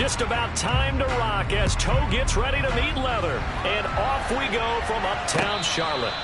just about time to rock as toe gets ready to meet leather. And off we go from uptown Charlotte.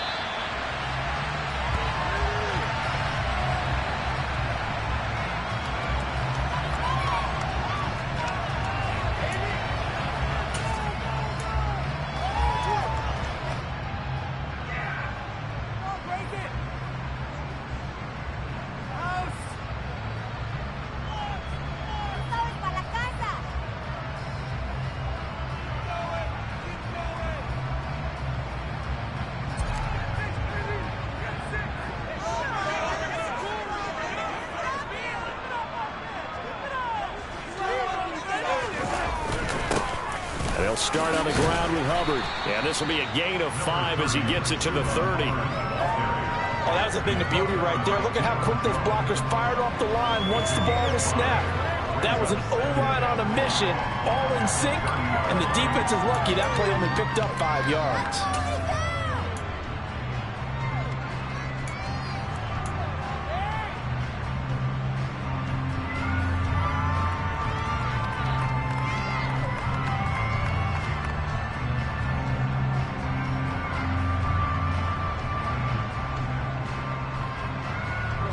Start on the ground with Hubbard. And this will be a gain of 5 as he gets it to the 30. Oh, that was a thing of beauty right there. Look at how quick those blockers fired off the line once the ball was snapped. That was an O-line on a mission, all in sync, and the defense is lucky that play only picked up 5 yards.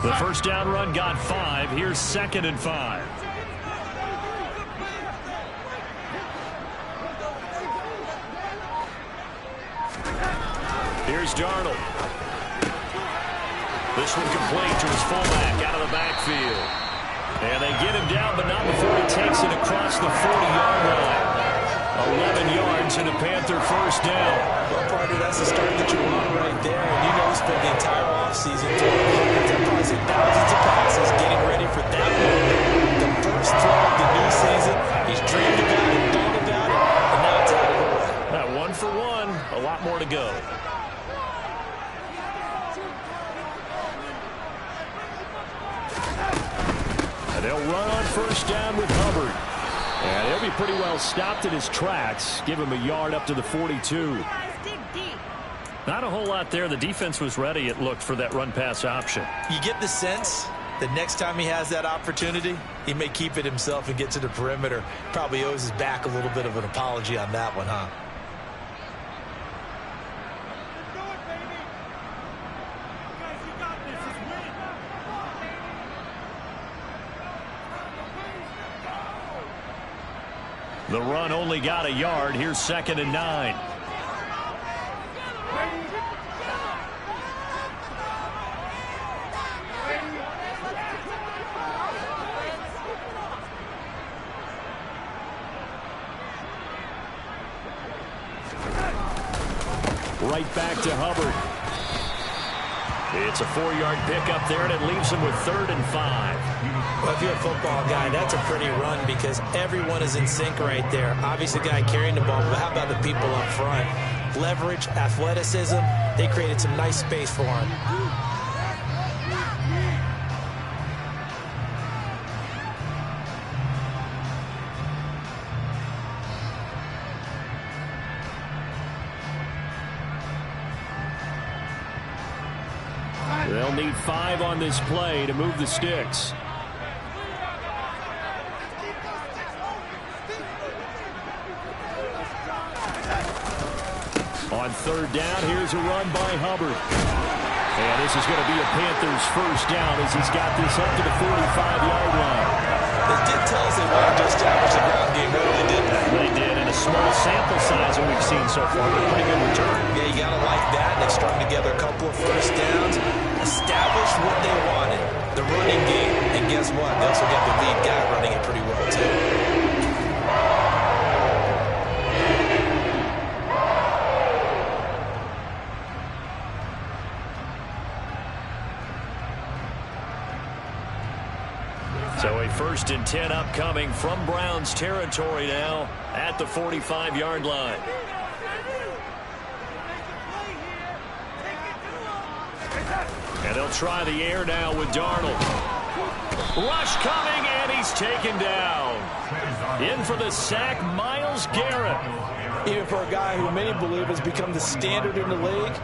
The first down run got 5. Here's 2nd and 5. Here's Darnold. This one complete to his fullback out of the backfield. And they get him down, but not before he takes it across the 40-yard line. 11 yards and a Panther first down. Well, partner, that's the start that you want right there. And you know we spent the entire offseason doing probably thousands of passes getting ready for that moment. The first throw of the new season. He's dreamed about it, thought about it, and now it's out of the way. 1 for 1. A lot more to go. And they'll run on first down with Hubbard. And he'll be pretty well stopped in his tracks. Give him a yard up to the 42. Not a whole lot there. The defense was ready, it looked, for that run-pass option. You get the sense that next time he has that opportunity, he may keep it himself and get to the perimeter. Probably owes his back a little bit of an apology on that one, huh? The run only got a yard. Here's 2nd and 9. Right back to Hubbard. It's a 4-yard pickup there, and it leaves him with 3rd and 5. Well, if you're a football guy, that's a pretty run because everyone is in sync right there. Obviously, the guy carrying the ball, but how about the people up front? Leverage, athleticism, they created some nice space for him. They'll need 5 on this play to move the sticks. On 3rd down, here's a run by Hubbard. And this is going to be a Panthers first down as he's got this up to the 45-yard line. They did tell us they wanted to establish the ground game early, didn't they? They did, and a small sample size that we've seen so far, but a pretty good return. Yeah, you got to like that. They've strung together a couple of first downs, established what they wanted, the running game, and guess what? They also got the lead guy running it pretty well, too. So a 1st and 10 upcoming from Browns territory now at the 45-yard line. And they'll try the air now with Darnold. Rush coming, and he's taken down. In for the sack, Myles Garrett. Even for a guy who many believe has become the standard in the league,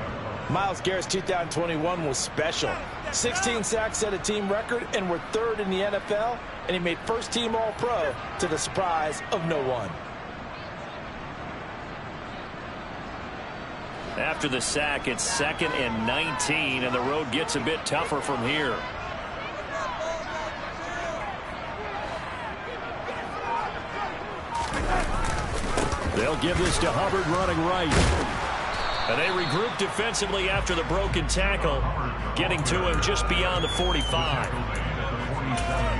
Myles Garrett's 2021 was special. 16 sacks set a team record, and we're third in the NFL, and he made first-team All-Pro to the surprise of no one. After the sack, it's 2nd and 19, and the road gets a bit tougher from here. They'll give this to Hubbard running right. And they regroup defensively after the broken tackle, getting to him just beyond the 45.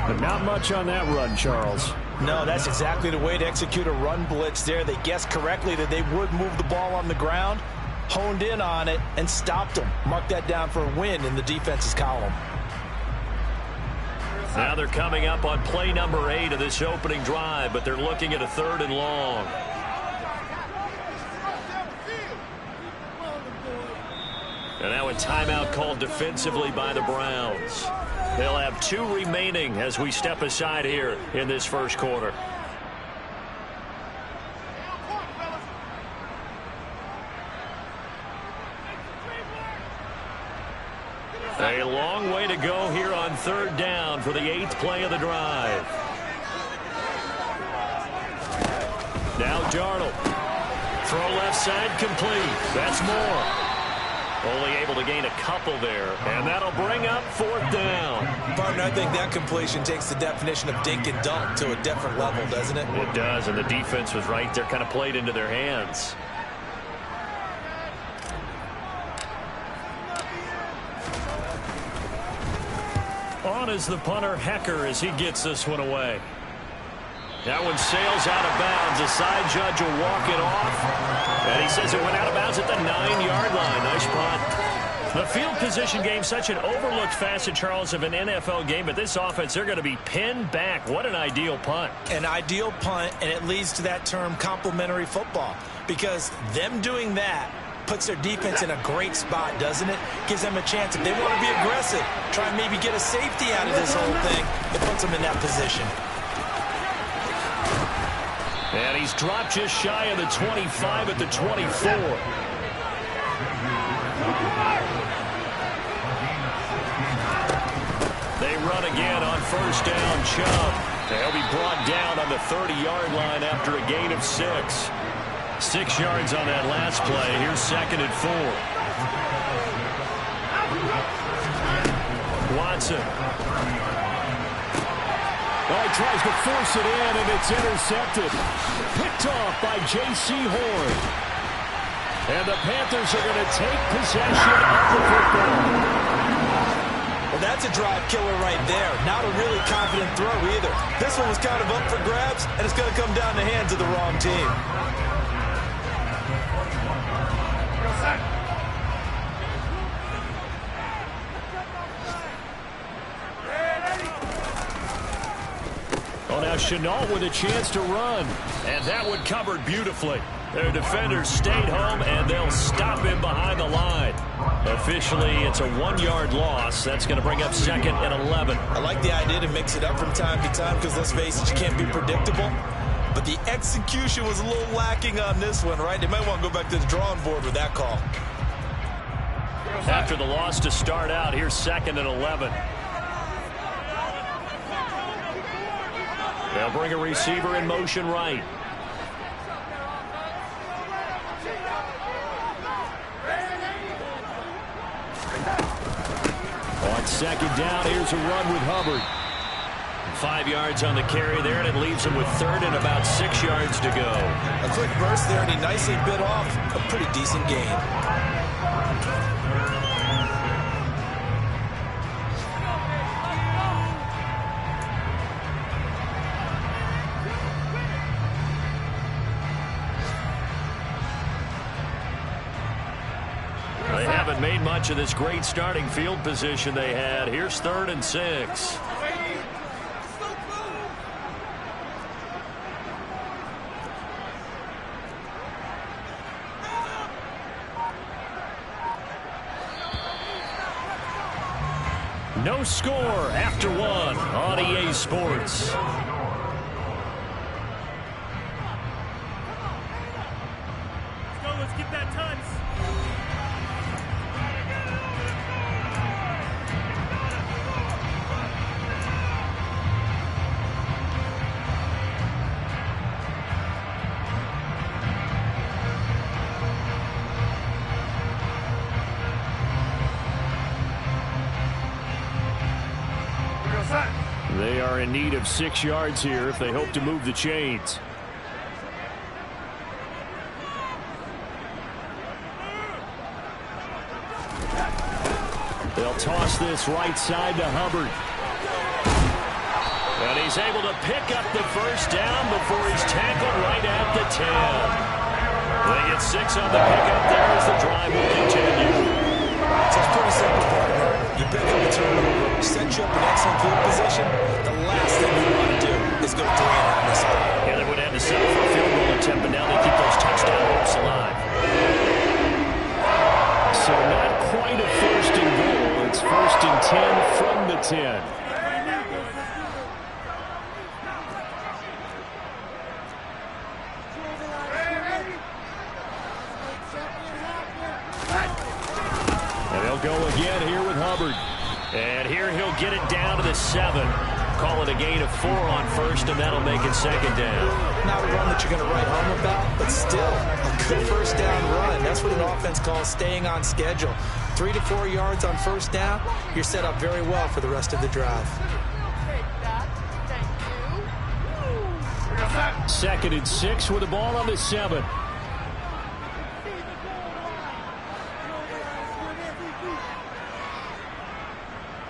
But not much on that run, Charles. No, that's exactly the way to execute a run blitz there. They guessed correctly that they would move the ball on the ground, honed in on it, and stopped them. Mark that down for a win in the defense's column. Now they're coming up on play number 8 of this opening drive, but they're looking at a 3rd and long. And now a timeout called defensively by the Browns. They'll have 2 remaining as we step aside here in this first quarter. A long way to go here on 3rd down for the 8th play of the drive. Now Darnold. Throw left side complete. That's more. Only able to gain a couple there, and that'll bring up 4th down. Partner, I think that completion takes the definition of dink and dunk to a different level, doesn't it? It does, and the defense was right there, kind of played into their hands. On is the punter, Hecker, as he gets this one away. That one sails out of bounds. The side judge will walk it off. And he says it went out of bounds at the 9-yard line. Nice punt. The field position game, such an overlooked facet, Charles, of an NFL game. But this offense, they're going to be pinned back. What an ideal punt. An ideal punt, and it leads to that term complementary football. Because them doing that puts their defense in a great spot, doesn't it? Gives them a chance. If they want to be aggressive, try and maybe get a safety out of this whole thing. It puts them in that position. And he's dropped just shy of the 25 at the 24. They run again on 1st down, Chubb. They'll be brought down on the 30-yard line after a gain of 6. 6 yards on that last play. Here's 2nd and 4. Watson. Oh, he tries to force it in, and it's intercepted. Picked off by J.C. Horn. And the Panthers are going to take possession of the football. Well, that's a drive killer right there. Not a really confident throw either. This one was kind of up for grabs, and it's going to come down the hands of the wrong team. Well, now Chenault with a chance to run. And that one covered beautifully. Their defenders stayed home, and they'll stop him behind the line. Officially, it's a 1-yard loss. That's going to bring up 2nd and 11. I like the idea to mix it up from time to time because, let's face it, you can't be predictable. But the execution was a little lacking on this one, right? They might want to go back to the drawing board with that call. After the loss to start out, here's 2nd and 11. They'll bring a receiver in motion right. On 2nd down, here's a run with Hubbard. 5 yards on the carry there, and it leaves him with 3rd and about 6 yards to go. A quick burst there, and he nicely bit off a pretty decent gain. They haven't made much of this great starting field position they had. Here's 3rd and 6. No score after 1 on EA Sports. They are in need of 6 yards here if they hope to move the chains. They'll toss this right side to Hubbard. And he's able to pick up the first down before he's tackled right at the 10. They get 6 on the pickup there as the drive will continue. So it's pretty simple, partner. You pick up a turnover, set you up in excellent field position. The last thing you want to do is go 3 and out this spot. Yeah, they would have to settle for a field goal attempt, but now they keep those touchdown hopes alive. So not quite a first and goal. It's first and 10 from the 10. And they'll go again here with Hubbard. And here he'll get it down to the 7. Call it a gain of 4 on first, and that'll make it second down. Not a run that you're going to write home about, but still a good first down run. That's what an offense calls staying on schedule. 3 to 4 yards on first down, you're set up very well for the rest of the drive. Second and 6 with the ball on the 7.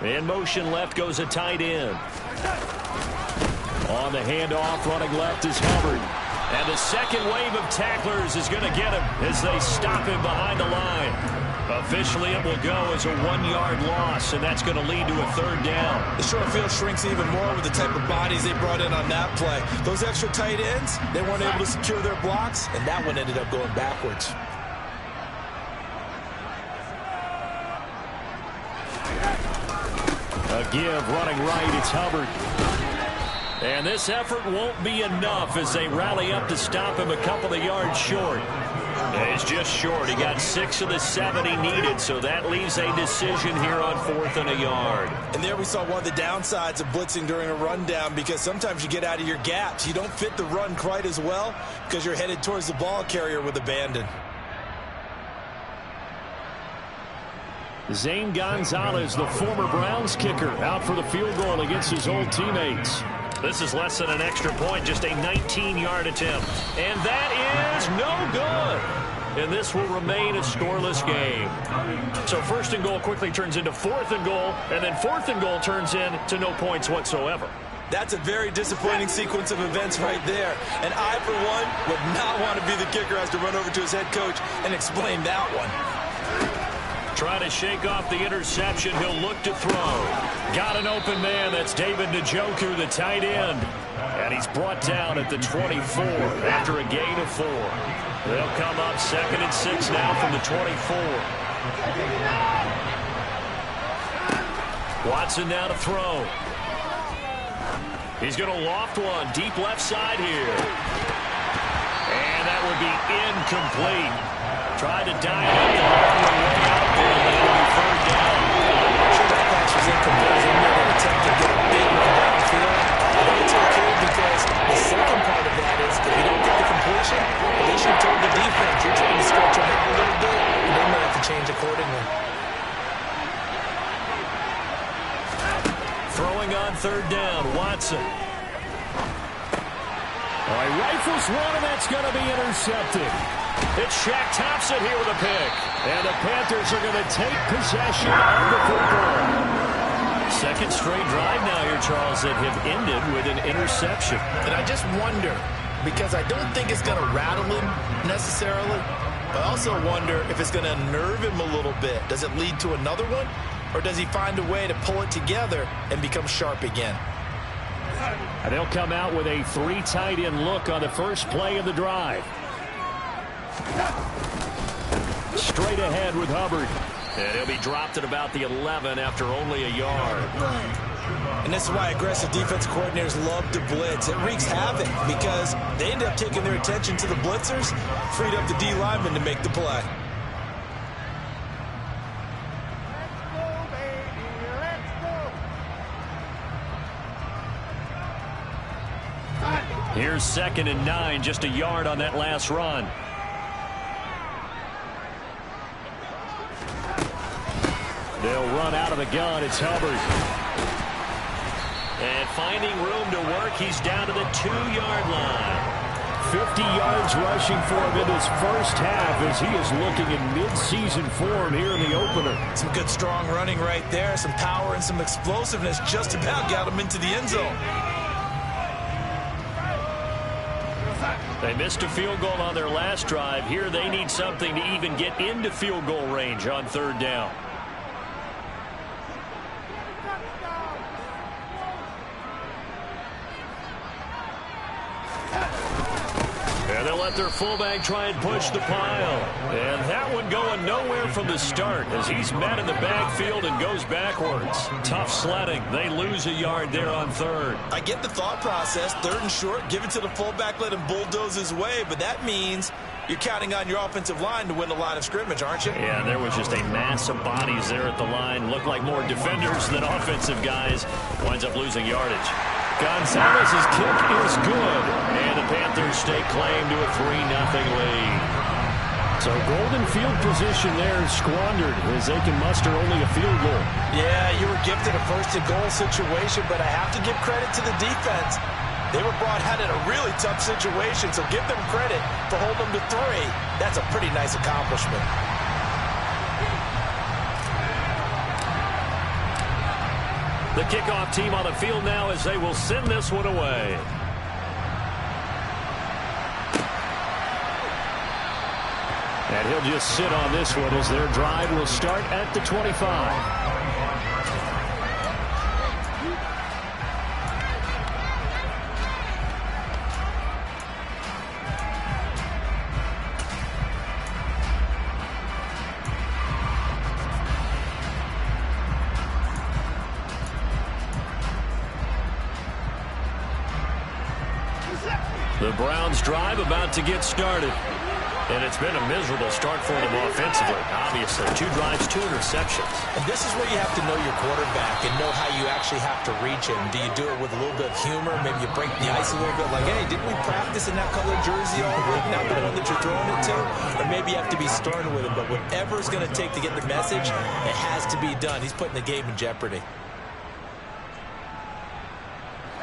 In motion left goes a tight end. On the handoff, running left is Hubbard. And the second wave of tacklers is going to get him as they stop him behind the line. Officially, it will go as a 1-yard loss, and that's going to lead to a third down. The short field shrinks even more with the type of bodies they brought in on that play. Those extra tight ends, they weren't able to secure their blocks, and that one ended up going backwards. A give, running right, it's Hubbard. And this effort won't be enough as they rally up to stop him a couple of yards short. He's just short. He got 6 of the 7 he needed, so that leaves a decision here on 4th and a yard. And there we saw one of the downsides of blitzing during a rundown, because sometimes you get out of your gaps. You don't fit the run quite as well because you're headed towards the ball carrier with abandon. Zane Gonzalez, the former Browns kicker, out for the field goal against his old teammates. This is less than an extra point, just a 19-yard attempt. And that is no good. And this will remain a scoreless game. So 1st and goal quickly turns into 4th and goal, and then 4th and goal turns into no points whatsoever. That's a very disappointing sequence of events right there. And I, for one, would not want to be the kicker who has to run over to his head coach and explain that one. Trying to shake off the interception. He'll look to throw. Got an open man. That's David Njoku, the tight end. And he's brought down at the 24 after a gain of 4. They'll come up 2nd and 6 now from the 24. Watson now to throw. He's going to loft one deep left side here. And that would be incomplete. Tried to dive up the long way out there, and it'll be 3rd down. I'm sure that pass was incomplete. They made an attempt to get a big one downfield. But it's okay, because the second part of that is if you don't get the completion, at least you told the defense you're trying to stretch them out a little bit, and they may have to change accordingly. Throwing on 3rd down, Watson. All right, rifles one, and that's going to be intercepted. It's Shaq Thompson here with a pick. And the Panthers are going to take possession of the football. 2nd straight drive now here, Charles, that have ended with an interception. And I just wonder, because I don't think it's going to rattle him necessarily, but I also wonder if it's going to unnerve him a little bit. Does it lead to another one? Or does he find a way to pull it together and become sharp again? And they'll come out with a 3 tight end look on the first play of the drive. Straight ahead with Hubbard. And he'll be dropped at about the 11 after only a yard. And this is why aggressive defense coordinators love to blitz. It wreaks havoc because they end up taking their attention to the blitzers, freed up the D lineman to make the play. Here's 2nd and 9, just a yard on that last run. They'll run out of the gun. It's Hubbard. And finding room to work, he's down to the 2-yard line. 50 yards rushing for him in his first half as he is looking in mid-season form here in the opener. Some good strong running right there. Some power and some explosiveness just about got him into the end zone. They missed a field goal on their last drive. Here they need something to even get into field goal range on 3rd down. And they'll let their fullback try and push the pile. And that one going nowhere from the start as he's met in the backfield and goes backwards. Tough sledding. They lose a yard there on 3rd. I get the thought process. 3rd and short, give it to the fullback, let him bulldoze his way. But that means you're counting on your offensive line to win the line of scrimmage, aren't you? Yeah, there was just a mass of bodies there at the line. Looked like more defenders than offensive guys. Winds up losing yardage. Gonzalez's kick is good, and the Panthers stake claim to a 3-0 lead. So golden field position there squandered as they can muster only a field goal. Yeah, you were gifted a first-and-goal situation, but I have to give credit to the defense. They were brought out in a really tough situation, so give them credit for holding them to 3. That's a pretty nice accomplishment. The kickoff team on the field now as they will send this one away. And he'll just sit on this one as their drive will start at the 25. The Browns drive about to get started. And it's been a miserable start for them offensively. Obviously, 2 drives, 2 interceptions. And this is where you have to know your quarterback and know how you actually have to reach him. Do you do it with a little bit of humor? Maybe you break the ice a little bit. Like, hey, didn't we practice in that colored jersey all week? Not the one that you're throwing it to? Or maybe you have to be stern with him. But whatever it's going to take to get the message, it has to be done. He's putting the game in jeopardy.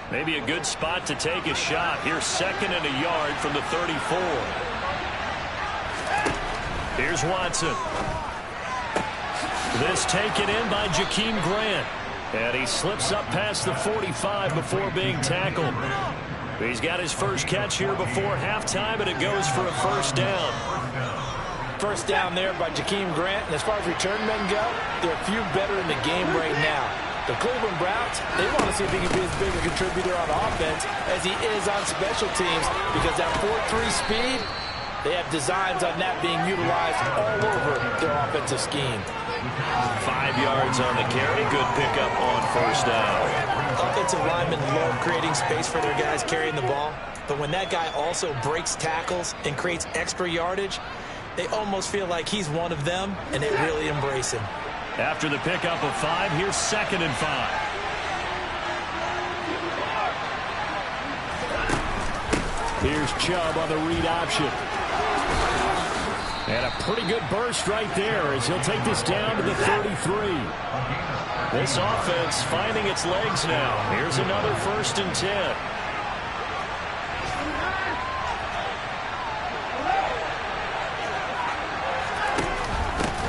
Maybe a good spot to take a shot. Here's 2nd and a yard from the 34. Here's Watson. This taken in by Jakeem Grant. And he slips up past the 45 before being tackled. He's got his first catch here before halftime, and it goes for a 1st down. First down there by Jakeem Grant. And as far as return men go, there are a few better in the game right now. The Cleveland Browns, they want to see if he can be as big a contributor on offense as he is on special teams, because that 4-3 speed, they have designs on that being utilized all over their offensive scheme. 5 yards on the carry. Good pickup on 1st down. Offensive linemen love creating space for their guys carrying the ball, but when that guy also breaks tackles and creates extra yardage, they almost feel like he's one of them, and they really embrace him. After the pickup of 5, here's 2nd and 5. Here's Chubb on the read option. And a pretty good burst right there as he'll take this down to the 33. This offense finding its legs now. Here's another 1st and 10.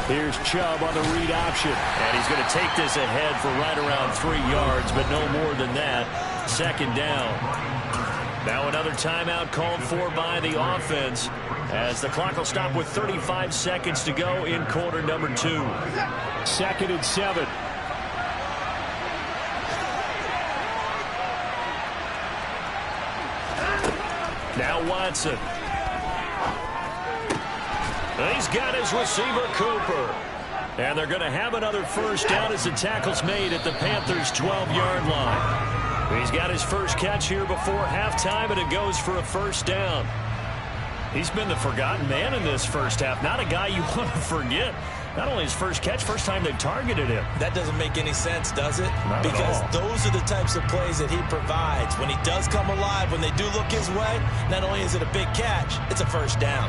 Here's Chubb on the read option. And he's going to take this ahead for right around 3 yards, but no more than that. 2nd down. Now another timeout called for by the offense as the clock will stop with 35 seconds to go in quarter number 2. 2nd and 7. Now Watson. He's got his receiver, Cooper. And they're going to have another 1st down as the tackle's made at the Panthers' 12-yard line. He's got his first catch here before halftime, and it goes for a 1st down. He's been the forgotten man in this first half. Not a guy you want to forget. Not only his first catch, first time they've targeted him. That doesn't make any sense, does it? Not because at all. Those are the types of plays that he provides. When he does come alive, when they do look his way, not only is it a big catch, it's a 1st down.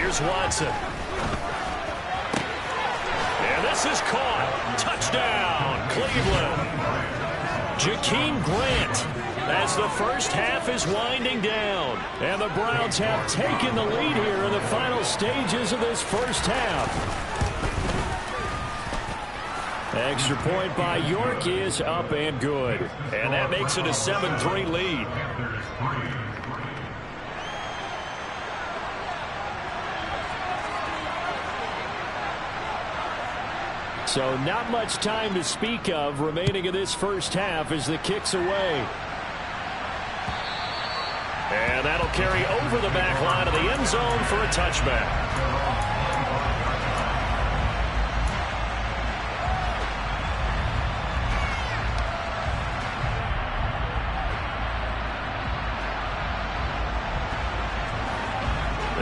Here's Watson. And this is caught. Touchdown, Cleveland. Jakeem Grant as the first half is winding down. And the Browns have taken the lead here in the final stages of this first half. Extra point by York is up and good. And that makes it a 7-3 lead. So not much time to speak of remaining in this first half as the kick's away. And that'll carry over the back line of the end zone for a touchback.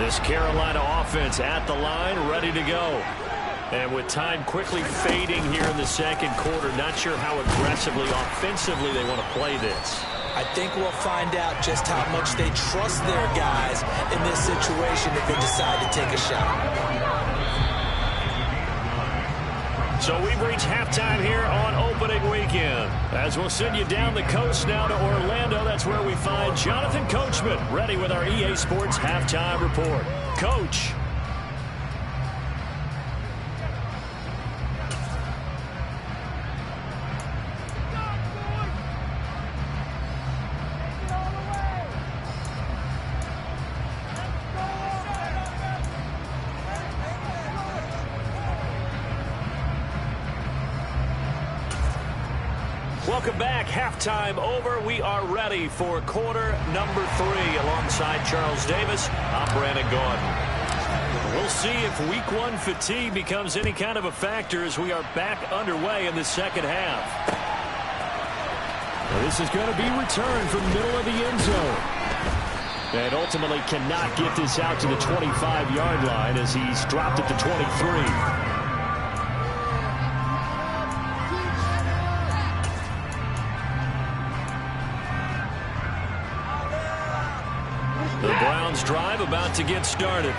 This Carolina offense at the line, ready to go. And with time quickly fading here in the second quarter, not sure how aggressively, offensively they want to play this. I think we'll find out just how much they trust their guys in this situation if they decide to take a shot. So we've reached halftime here on opening weekend. As we'll send you down the coast now to Orlando, that's where we find Jonathan Coachman, ready with our EA Sports halftime report. Coach. Welcome back. Halftime over. We are ready for quarter number 3 alongside Charles Davis. I'm Brandon Gordon. We'll see if week 1 fatigue becomes any kind of a factor as we are back underway in the second half. This is going to be returned from the middle of the end zone. And ultimately cannot get this out to the 25-yard line as he's dropped at the 23. The Browns drive about to get started.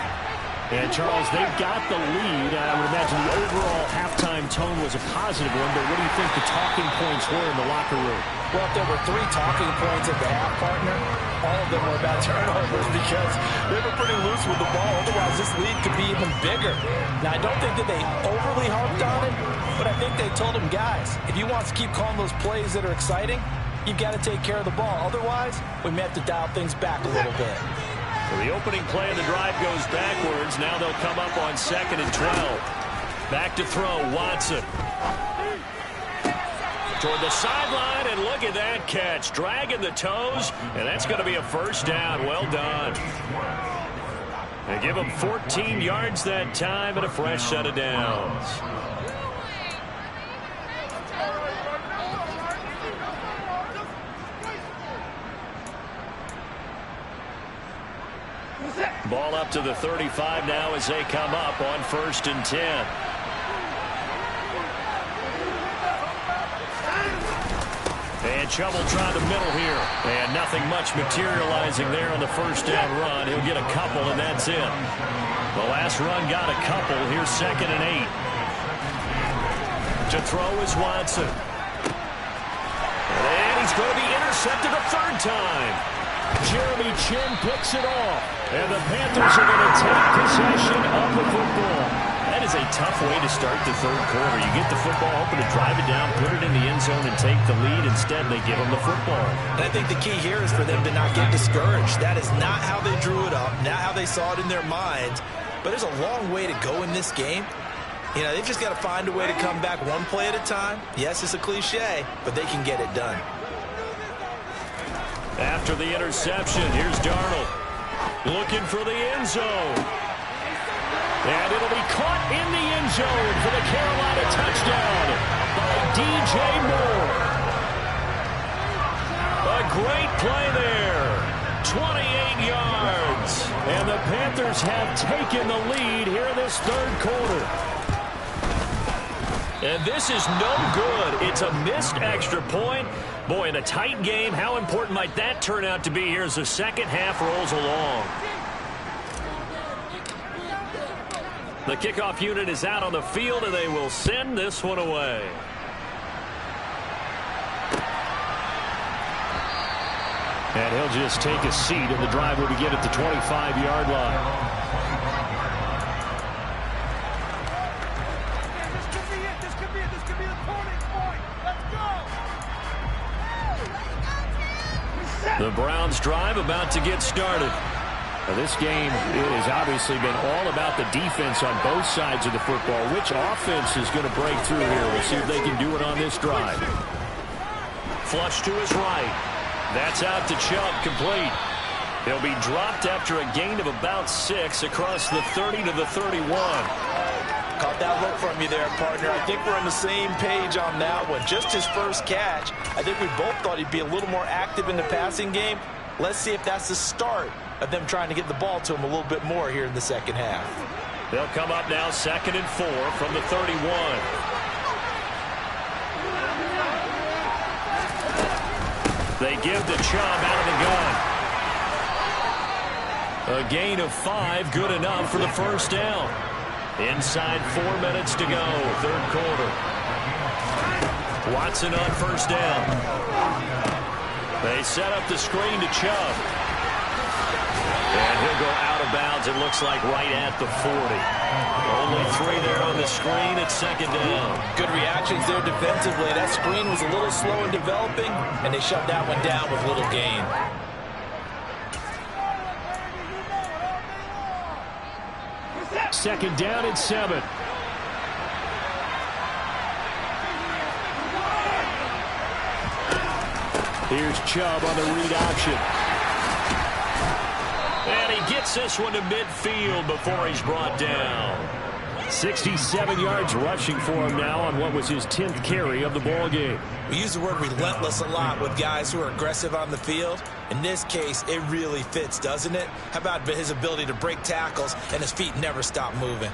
And, Charles, they've got the lead. I would imagine the overall halftime tone was a positive one, but what do you think the talking points were in the locker room? Well, if there were 3 talking points at the half, partner, all of them were about turnovers because they were pretty loose with the ball. Otherwise, this lead could be even bigger. Now, I don't think that they overly harped on it, but I think they told them, guys, if you want to keep calling those plays that are exciting, you've got to take care of the ball. Otherwise, we may have to dial things back a little bit. So the opening play of the drive goes backwards. Now they'll come up on 2nd and 12. Back to throw, Watson. Toward the sideline, and look at that catch. Dragging the toes, and that's going to be a first down. Well done. They give him 14 yards that time and a fresh set of downs. Ball up to the 35 now as they come up on 1st and 10. And trouble trying to middle here. And nothing much materializing there on the first down run. He'll get a couple, and that's it. The last run got a couple. Here's 2nd and 8. To throw is Watson. And he's going to be intercepted a 3rd time. Jeremy Chin picks it off. And the Panthers are going to take possession of the football. That is a tough way to start the 3rd quarter. You get the football, hoping to drive it down, put it in the end zone, and take the lead. Instead, they give them the football. And I think the key here is for them to not get discouraged. That is not how they drew it up, not how they saw it in their minds. But there's a long way to go in this game. You know, they've just got to find a way to come back one play at a time. Yes, it's a cliche, but they can get it done. After the interception, here's Darnold. Looking for the end zone. And it'll be caught in the end zone for the Carolina touchdown by DJ Moore. A great play there. 28 yards. And the Panthers have taken the lead here in this 3rd quarter. And this is no good. It's a missed extra point. Boy, in a tight game, how important might that turn out to be here as the second half rolls along? The kickoff unit is out on the field, and they will send this one away. And he'll just take a seat, and the drive will begin at the 25-yard line. The Browns drive about to get started. Now, this game has obviously been all about the defense on both sides of the football. Which offense is going to break through here? We'll see if they can do it on this drive. Flush to his right. That's out to Chubb, complete. He'll be dropped after a gain of about 6 across the 30 to the 31. Caught that look from you there, partner. I think we're on the same page on that one. Just his first catch. I think we both thought he'd be a little more active in the passing game. Let's see if that's the start of them trying to get the ball to him a little bit more here in the second half. They'll come up now 2nd and 4 from the 31. They give to Chubb out of the gun. A gain of 5, good enough for the first down. Inside 4 minutes to go, third quarter. Watson on first down. They set up the screen to Chubb. And he'll go out of bounds, it looks like right at the 40. Only 3 there on the screen at second down. Good reactions there defensively. That screen was a little slow in developing, and they shut that one down with little gain. Second down and 7. Here's Chubb on the read option. And he gets this one to midfield before he's brought down. 67 yards rushing for him now on what was his 10th carry of the ball game. We use the word relentless a lot with guys who are aggressive on the field. In this case, it really fits, doesn't it? How about his ability to break tackles and his feet never stop moving?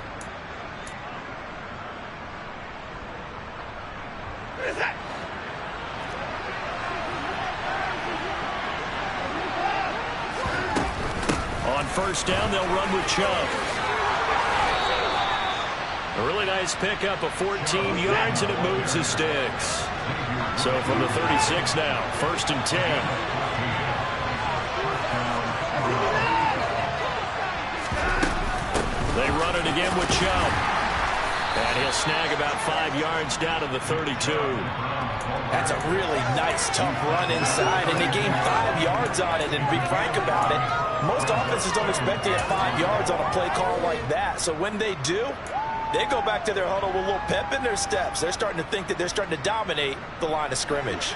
On first down, they'll run with Chubb. A really nice pickup of 14 yards, and it moves the sticks. So from the 36 now, 1st and 10. They run it again with Chubb. And he'll snag about 5 yards down to the 32. That's a really nice, tough run inside, and they gained 5 yards on it. And to be frank about it, most offenses don't expect to get 5 yards on a play call like that. So when they do, they go back to their huddle with a little pep in their steps. They're starting to think that they're starting to dominate the line of scrimmage.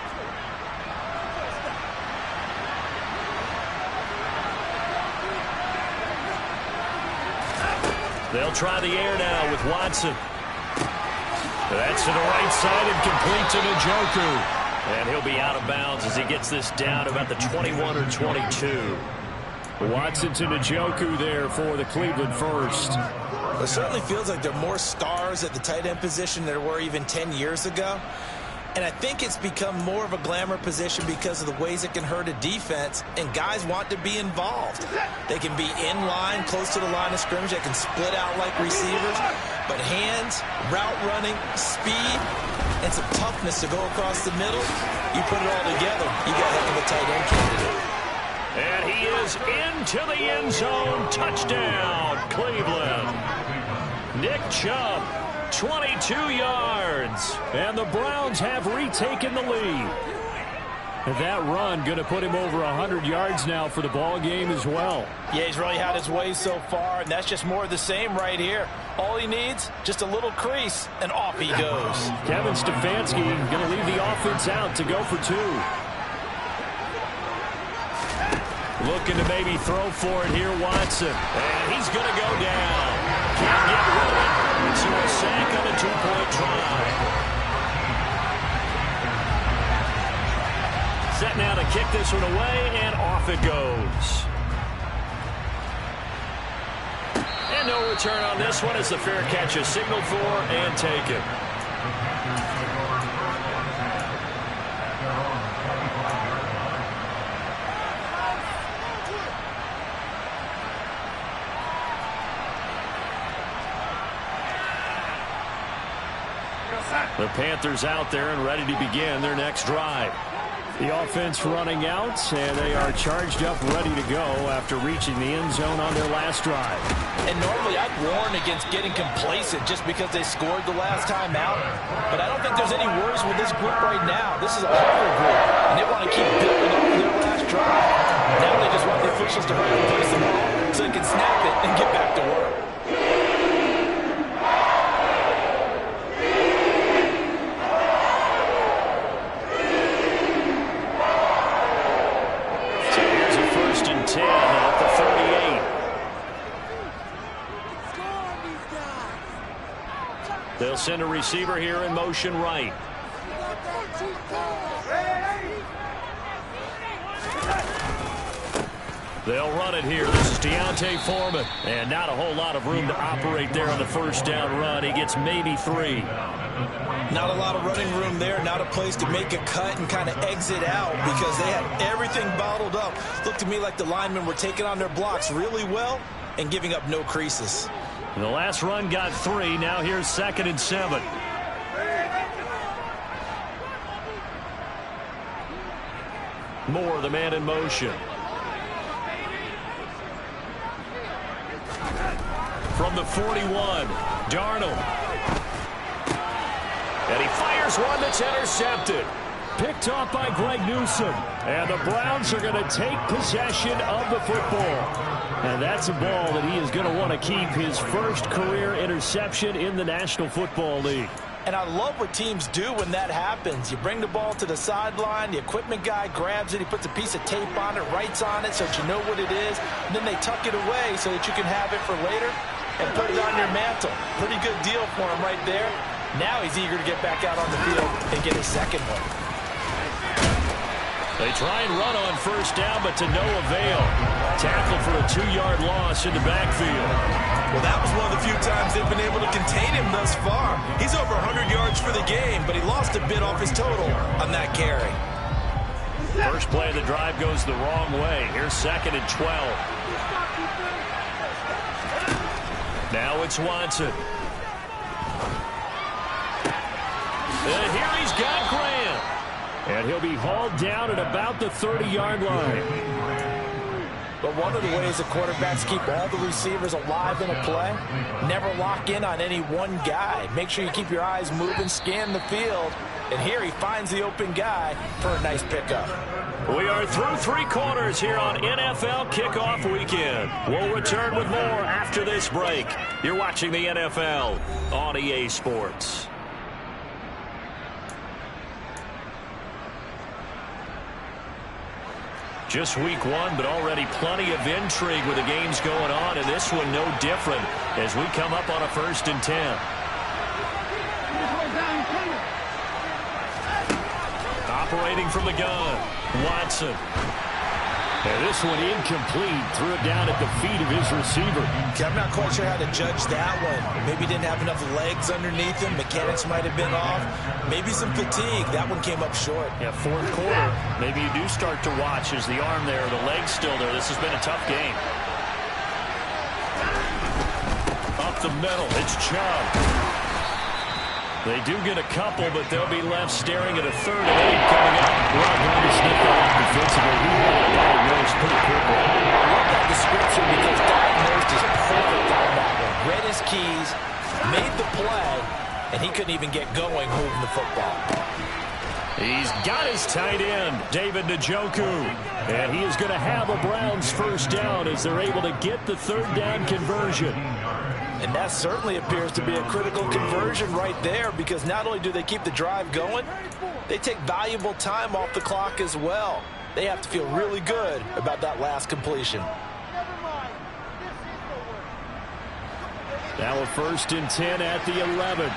They'll try the air now with Watson. That's to the right side and complete to Njoku. And he'll be out of bounds as he gets this down about the 21 or 22. Watson to Njoku there for the Cleveland first. It certainly feels like there are more stars at the tight end position than there were even 10 years ago. And I think it's become more of a glamour position because of the ways it can hurt a defense, and guys want to be involved. They can be in line, close to the line of scrimmage. They can split out like receivers. But hands, route running, speed, and some toughness to go across the middle, you put it all together, you got a heck of a tight end candidate. And he is into the end zone. Touchdown, Cleveland. Nick Chubb, 22 yards. And the Browns have retaken the lead. And that run going to put him over 100 yards now for the ball game as well. Yeah, he's really had his way so far, and that's just more of the same right here. All he needs, just a little crease, and off he goes. Kevin Stefanski going to leave the offense out to go for 2. Looking to maybe throw for it here, Watson. And he's going to go down. Can't get rid of it. So a sack on a 2-point try. Set now to kick this one away, and off it goes. And no return on this one as the fair catch is signaled for and taken. The Panthers out there and ready to begin their next drive. The offense running out, and they are charged up, ready to go after reaching the end zone on their last drive. And normally I'd warn against getting complacent just because they scored the last time out. But I don't think there's any worries with this group right now. This is a harder group, and they want to keep building on their last drive. Now they just want the officials to hurry up and place the ball so they can snap it and get back to work. At the 38. They'll send a receiver here in motion right. They'll run it here. This is Deontay Foreman. And not a whole lot of room to operate there on the first down run. He gets maybe 3. Not a lot of running room there, not a place to make a cut and kind of exit out because they had everything bottled up. Looked to me like the linemen were taking on their blocks really well and giving up no creases. And the last run got 3. Now here's 2nd and 7. Moore, the man in motion. From the 41, Darnold. And he fires one that's intercepted. Picked off by Greg Newsome. And the Browns are going to take possession of the football. And that's a ball that he is going to want to keep, his first career interception in the National Football League. And I love what teams do when that happens. You bring the ball to the sideline, the equipment guy grabs it, he puts a piece of tape on it, writes on it so that you know what it is, and then they tuck it away so that you can have it for later and put it on your mantle. Pretty good deal for him right there. Now he's eager to get back out on the field and get his second one. They try and run on first down, but to no avail. Tackle for a 2-yard loss in the backfield. Well, that was one of the few times they've been able to contain him thus far. He's over 100 yards for the game, but he lost a bit off his total on that carry. First play of the drive goes the wrong way. Here's 2nd and 12. Now it's Watson. And here he's got Graham. And he'll be hauled down at about the 30-yard line. But one of the ways the quarterbacks keep all the receivers alive in a play, never lock in on any one guy. Make sure you keep your eyes moving, scan the field. And here he finds the open guy for a nice pickup. We are through 3 quarters here on NFL Kickoff Weekend. We'll return with more after this break. You're watching the NFL on EA Sports. Just week 1, but already plenty of intrigue with the games going on, and this one no different as we come up on a 1st and 10. Operating from the gun, Watson. And this one incomplete. Threw it down at the feet of his receiver. Okay, I'm not quite sure how to judge that one. Maybe didn't have enough legs underneath him. Mechanics might have been off. Maybe some fatigue. That one came up short. Yeah, 4th quarter. Maybe you do start to watch as the arm there, the leg's still there. This has been a tough game. Up the middle, it's Chubb. They do get a couple, but they'll be left staring at a 3rd and 8 coming up. Well, going to sniff that off defensively. He had it diagnosed pretty quickly. I love that description because diagnosed is perfect on that one. Read his keys, made the play, and he couldn't even get going moving the football. He's got his tight end, David Njoku. And he is going to have a Browns first down as they're able to get the 3rd down conversion. And that certainly appears to be a critical conversion right there because not only do they keep the drive going, they take valuable time off the clock as well. They have to feel really good about that last completion. Now a 1st and 10 at the 11.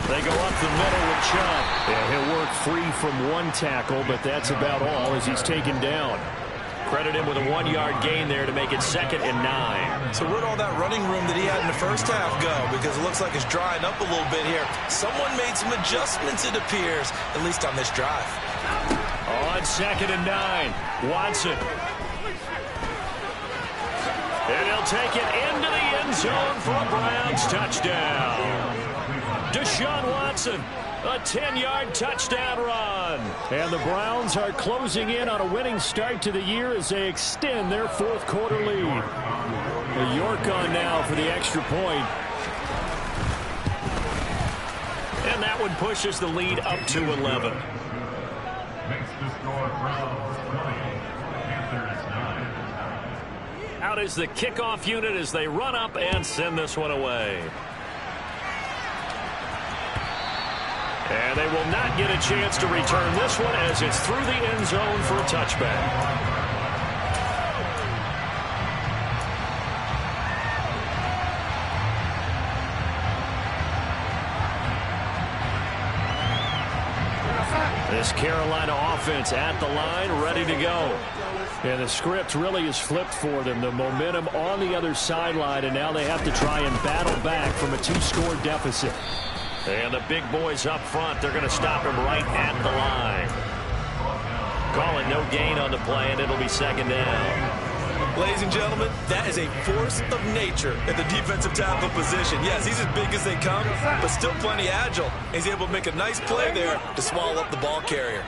They go up the middle with Chubb. And he'll work free from one tackle, but that's about all as he's taken down. Credit him with a 1-yard gain there to make it 2nd and 9. So where'd all that running room that he had in the first half go? Because it looks like it's drying up a little bit here. Someone made some adjustments, it appears, at least on this drive. On 2nd and 9, Watson. And he'll take it into the end zone for a Browns touchdown. Deshaun Watson, a 10-yard touchdown run. And the Browns are closing in on a winning start to the year as they extend their fourth quarter lead. York on now for the extra point. And that one pushes the lead up to 11. Out is the kickoff unit as they run up and send this one away. And they will not get a chance to return this one as it's through the end zone for a touchback. This Carolina offense at the line, ready to go. And the script really is flipped for them. The momentum on the other sideline, and now they have to try and battle back from a 2-score deficit. And the big boys up front, they're going to stop him right at the line. Calling no gain on the play, and it'll be second down. Ladies and gentlemen, that is a force of nature at the defensive tackle position. Yes, he's as big as they come, but still plenty agile. He's able to make a nice play there to swallow up the ball carrier.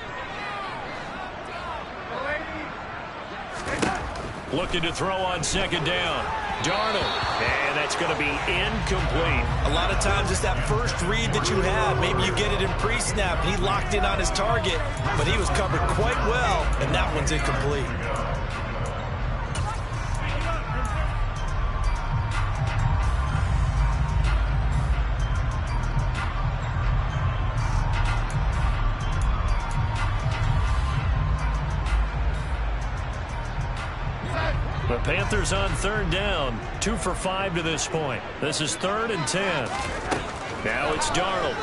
Looking to throw on second down. Darnold. And that's going to be incomplete. A lot of times it's that first read that you have. Maybe you get it in pre-snap. He locked in on his target, but he was covered quite well, and that one's incomplete. The Panthers on third down. 2 for 5 to this point. This is 3rd and 10. Now it's Darnold.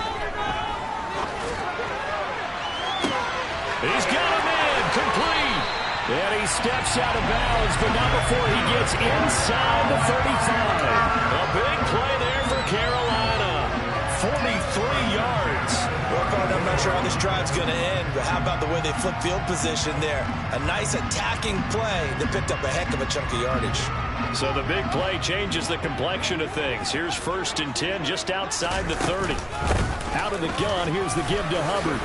He's got him in. Complete. And he steps out of bounds, but not before he gets inside the 35. A big play there for Carolina. 43 yards. Well, I'm not sure how this drive's going to end, but how about the way they flip field position there? A nice attacking play that picked up a heck of a chunk of yardage. So the big play changes the complexion of things. Here's 1st and 10 just outside the 30. Out of the gun, here's the give to Hubbard.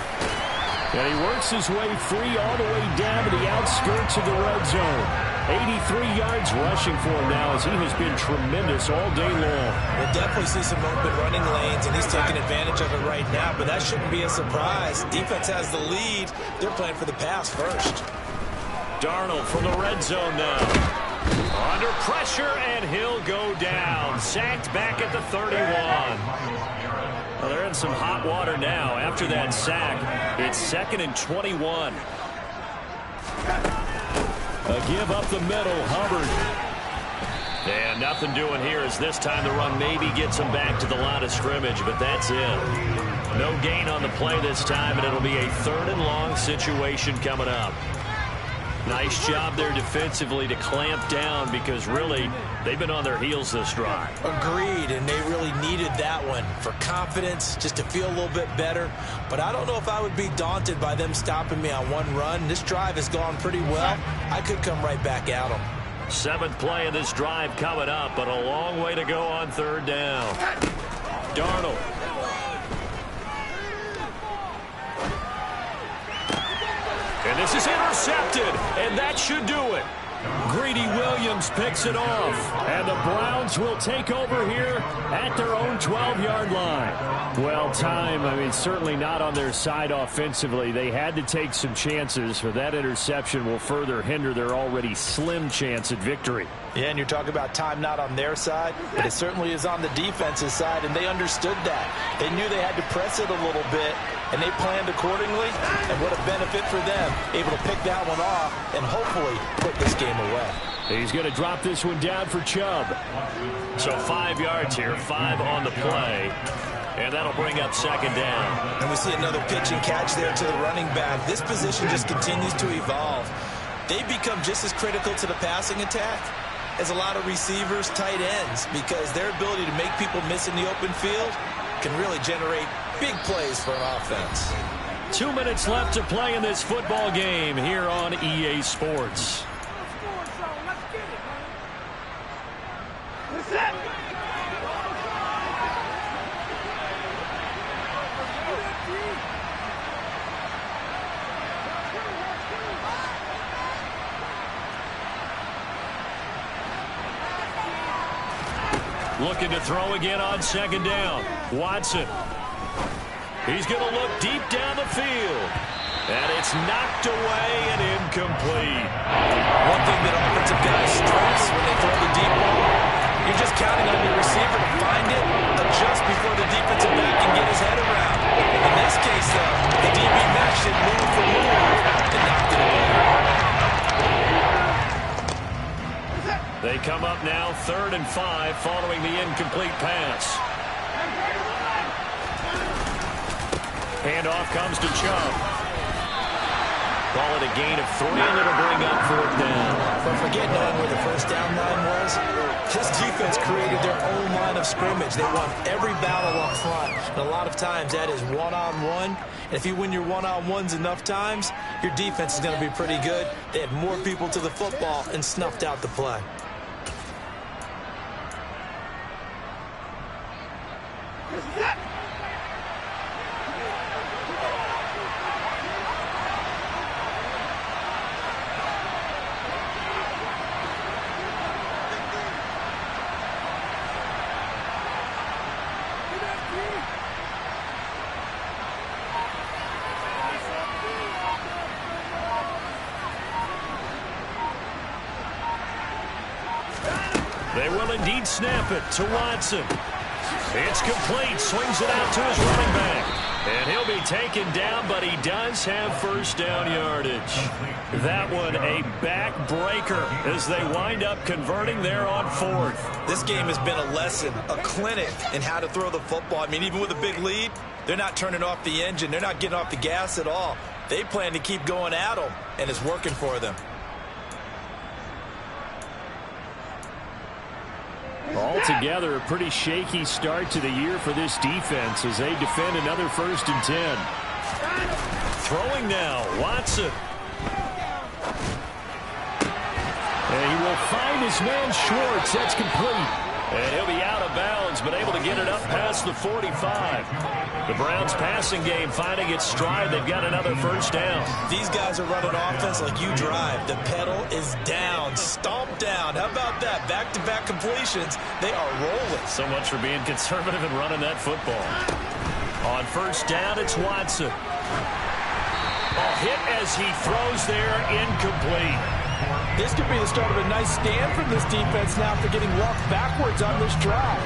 And he works his way free all the way down to the outskirts of the red zone. 83 yards rushing for him now as he has been tremendous all day long. We'll definitely see some open running lanes, and he's taking advantage of it right now, but that shouldn't be a surprise. Defense has the lead. They're playing for the pass first. Darnold from the red zone now. Under pressure, and he'll go down. Sacked back at the 31. Well, they're in some hot water now. After that sack, it's 2nd and 21. A give up the middle, Hubbard. And nothing doing here as this time the run maybe gets him back to the line of scrimmage, but that's it. No gain on the play this time, and it'll be a 3rd and long situation coming up. Nice job there defensively to clamp down because really they've been on their heels this drive. Agreed, and they really needed that one for confidence, just to feel a little bit better. But I don't know if I would be daunted by them stopping me on one run. This drive has gone pretty well. I could come right back at them. 7th play of this drive coming up, but a long way to go on 3rd down. Darnold. And this is intercepted, and that should do it. Greedy Williams picks it off, and the Browns will take over here at their own 12-yard line. Well, certainly not on their side offensively. They had to take some chances, but that interception will further hinder their already slim chance at victory. Yeah, and you're talking about time not on their side, but it certainly is on the defensive side, and they understood that. They knew they had to press it a little bit, and they planned accordingly, and what a benefit for them, able to pick that one off and hopefully put this game away. He's going to drop this one down for Chubb. So 5 yards here, 5 on the play, and that'll bring up 2nd down. And we see another pitch and catch there to the running back. This position just continues to evolve. They become just as critical to the passing attack as a lot of receivers, tight ends, because their ability to make people miss in the open field can really generate big plays for an offense. 2 minutes left to play in this football game here on EA Sports. Looking to throw again on second down. Watson. He's going to look deep down the field. And it's knocked away and incomplete. One thing that offensive guys stress when they throw the deep ball, you're just counting on your receiver to find it, adjust before the defensive back can get his head around. In this case, though, the DB matched it move for move and knocked it away. They come up now 3rd and 5 following the incomplete pass. Handoff comes to Chubb. Call it a gain of 3, and it'll bring up 4th down. But forget knowing where the first down line was. This defense created their own line of scrimmage. They won every battle up front. And a lot of times that is one-on-one. And if you win your one-on-ones enough times, your defense is going to be pretty good. They had more people to the football and snuffed out the play. They will indeed snap it to Watson. It's complete. Swings it out to his running back. And he'll be taken down, but he does have first down yardage. That one a backbreaker as they wind up converting there on 4th. This game has been a lesson, a clinic in how to throw the football. I mean, even with a big lead, they're not turning off the engine. They're not getting off the gas at all. They plan to keep going at them, and it's working for them. Altogether, a pretty shaky start to the year for this defense as they defend another 1st and 10. Throwing now, Watson. And he will find his man Schwartz. That's complete. And he'll be out of bounds, but able to get it up past the 45. The Browns passing game finding its stride. They've got another first down. These guys are running offense like you drive. The pedal is down, stomped down. How about that? Back-to-back completions. They are rolling. So much for being conservative and running that football. On first down, it's Watson. A hit as he throws there, incomplete. This could be the start of a nice stand from this defense now for getting walked backwards on this drive.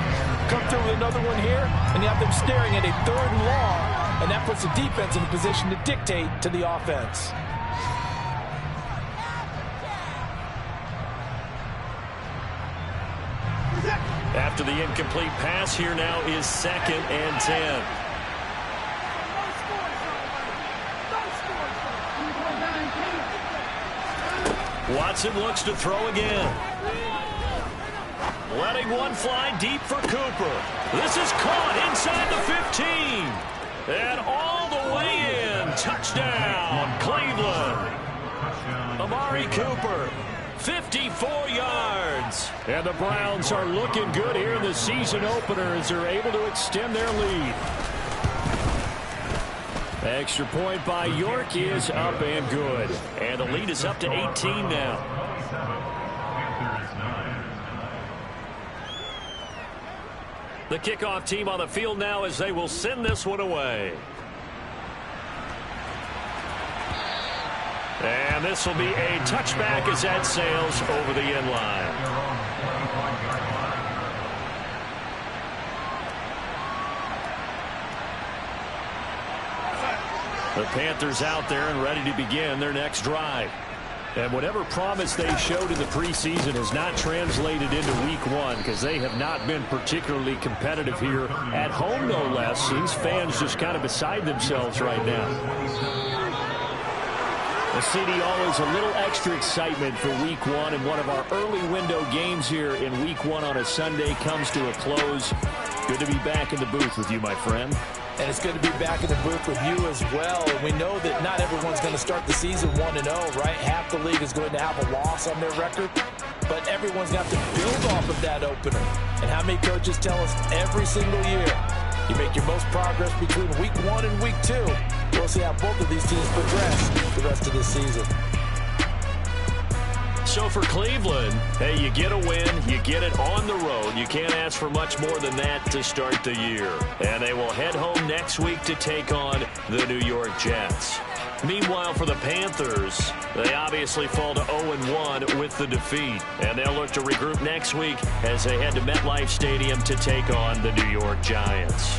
Come through with another one here, and you have them staring at a 3rd and long, and that puts the defense in a position to dictate to the offense. After the incomplete pass, here now is 2nd and 10. Watson looks to throw again. Letting one fly deep for Cooper. This is caught inside the 15. And all the way in. Touchdown, Cleveland. Amari Cooper, 54 yards. And the Browns are looking good here in the season opener as they're able to extend their lead. Extra point by York is up and good. And the lead is up to 18 now. The kickoff team on the field now as they will send this one away. And this will be a touchback as that sails over the end line. The Panthers out there and ready to begin their next drive. And whatever promise they showed in the preseason has not translated into week 1 because they have not been particularly competitive here at home, no less. These fans just kind of beside themselves right now. The CD, always a little extra excitement for week 1, and one of our early window games here in week 1 on a Sunday comes to a close. Good to be back in the booth with you, my friend. And it's good to be back in the booth with you as well. We know that not everyone's going to start the season 1-0, right? Half the league is going to have a loss on their record. But everyone's got to build off of that opener. And how many coaches tell us every single year, you make your most progress between week 1 and week 2. We'll see how both of these teams progress the rest of this season. So for Cleveland, hey, you get a win, you get it on the road. You can't ask for much more than that to start the year. And they will head home next week to take on the New York Jets. Meanwhile, for the Panthers, they obviously fall to 0-1 with the defeat. And they'll look to regroup next week as they head to MetLife Stadium to take on the New York Giants.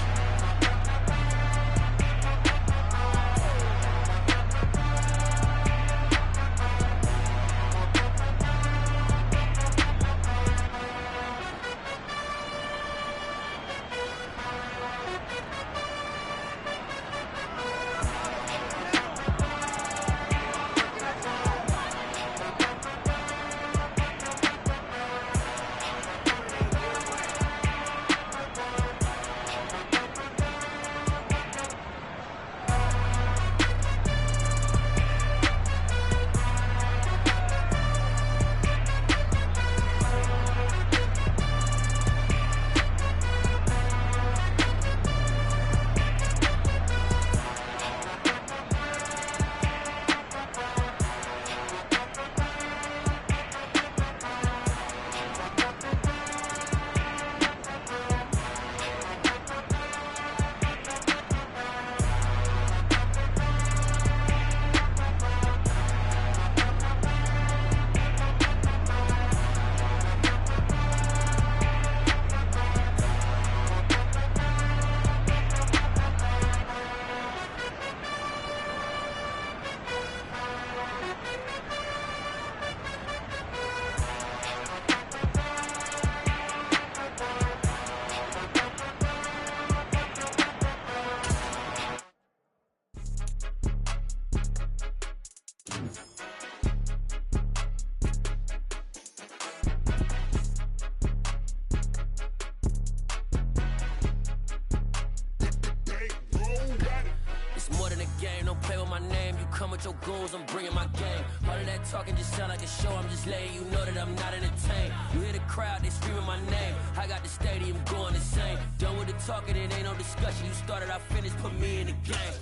Your goals, I'm bringing my game. All of that talking just sound like a show. I'm just letting you know that I'm not entertained. You hear the crowd, they screaming my name. I got the stadium going insane. Done with the talking, it ain't no discussion. You started, I finished, put me in the game.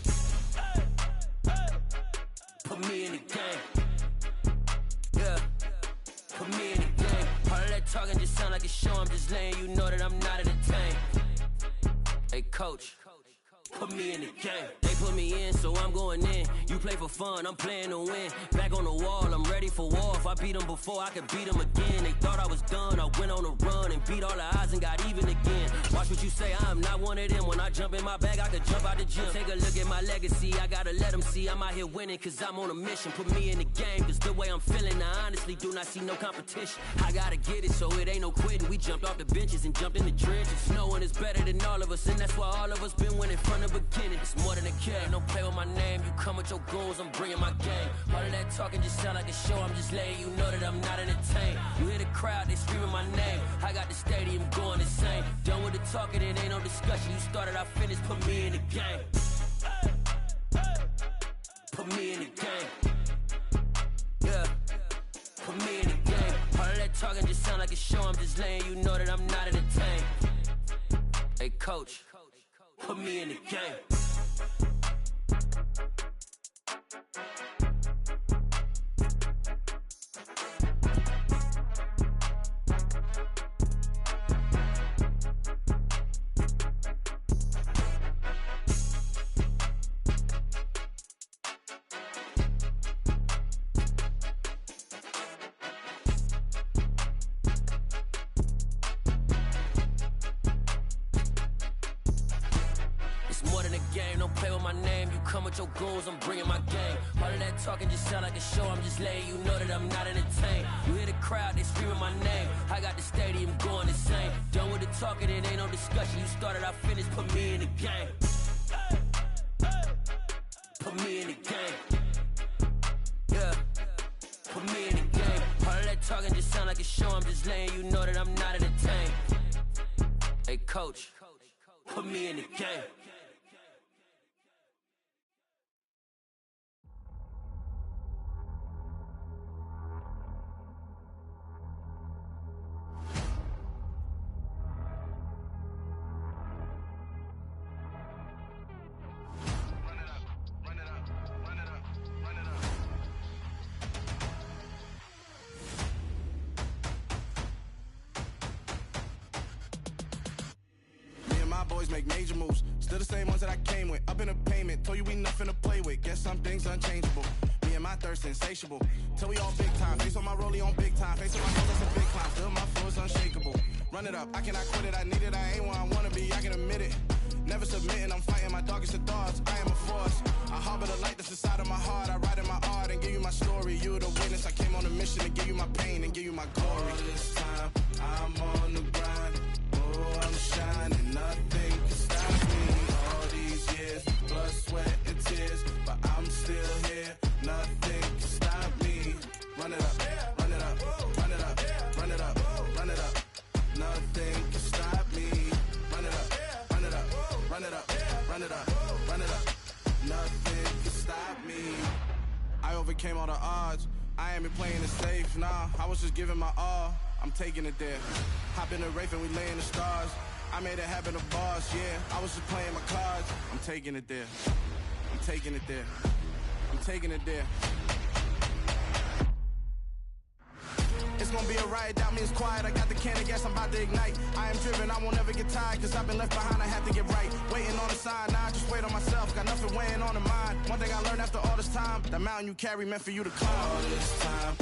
Put me in the game. Yeah, put me in the game. All of that talking just sound like a show. I'm just letting you know that I'm not entertained. Hey, coach, put me in the game. They put me in, so I'm going in. You play for fun, I'm playing to win. Back on the wall, I'm ready for war. If I beat them before, I could beat them again. They thought I was done, I went on a run and beat all the odds and got even again. Watch what you say, I'm not one of them. When I jump in my bag, I could jump out the gym. Take a look at my legacy, I gotta let them see I'm out here winning, cause I'm on a mission. Put me in the game, cause the way I'm feeling, I honestly do not see no competition. I gotta get it, so it ain't no quitting. We jumped off the benches and jumped in the trenches. No one is better than all of us, and that's why all of us been winning from the beginning. It's more than a care, don't play with my name. You come with your goals, I'm bringing my game. All of that talking just sound like a show. I'm just letting you know that I'm not entertained. You hear the crowd, they screaming my name. I got the stadium going insane. Done with the talking, it ain't no discussion. You started, I finished, put me in the game. Put me in the game. Yeah, put me in the game. All of that talking just sound like a show. I'm just letting you know that I'm not entertained. Hey, coach, put me in the game. Your goals, I'm bringing my game. All of that talking just sound like a show. I'm just letting you know that I'm not entertained. You hear the crowd, they screaming my name. I got the stadium going insane. Done with the talking, it ain't no discussion. You started, I finished, put me in the game. Put me in the game. Yeah, put me in the game. All of that talking just sound like a show. I'm just letting you know that I'm not entertained. Hey, coach, put me in the game. always make major moves. Still the same ones that I came with. Up in a payment, told you we nothing to play with. Guess some things unchangeable. Me and my thirst insatiable. Till we all big time. Face on my rollie on big time. Face on my nose, that's a big climb. Still my flow is unshakable. Run it up, I cannot quit it. I need it, I ain't where I wanna be, I can admit it. Never submitting, I'm fighting my darkest of thoughts. I am a force. I harbor the light that's inside of my heart. I write in my art and give you my story. You the witness. I came on a mission to give you my pain and give you my glory. All this time, I'm on the grind. Oh, I'm shining. Nothing can stop me. All these years, blood, sweat, and tears, but I'm still here. Nothing can stop me. Run it up, run it up, run it up, run it up, run it up. Nothing can stop me. Run it up, run it up, run it up, run it up, run it up. Nothing can stop me. I overcame all the odds. I ain't been playing it safe, nah. I was just giving my all. I'm taking it there. Hop in the Wraith and we lay in the stars. I made it happen to boss, yeah. I was just playing my cards. I'm taking it there. I'm taking it there. I'm taking it there. It's gonna be a riot, doubt me it's quiet. I got the can of gas, I'm about to ignite. I am driven, I won't ever get tired, cause I've been left behind, I have to get right. Waiting on the sign, now I just wait on myself. Got nothing weighing on the mind. One thing I learned after all this time, the mountain you carry meant for you to climb. All this time,